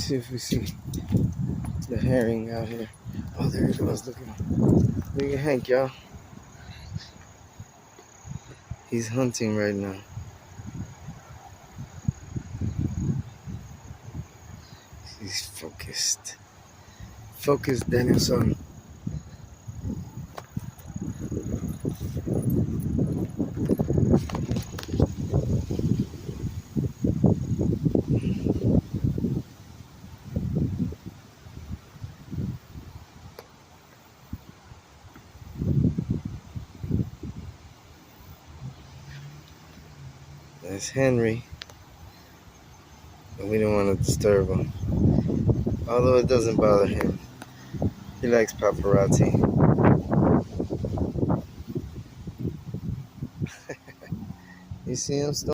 see if we see the herring out here. Oh, there it goes. Look at Hank, y'all. He's hunting right now. He's focused. Focus, Danielson. That's Henry. But we don't want to disturb him. Although it doesn't bother him. He likes paparazzi. You see him still?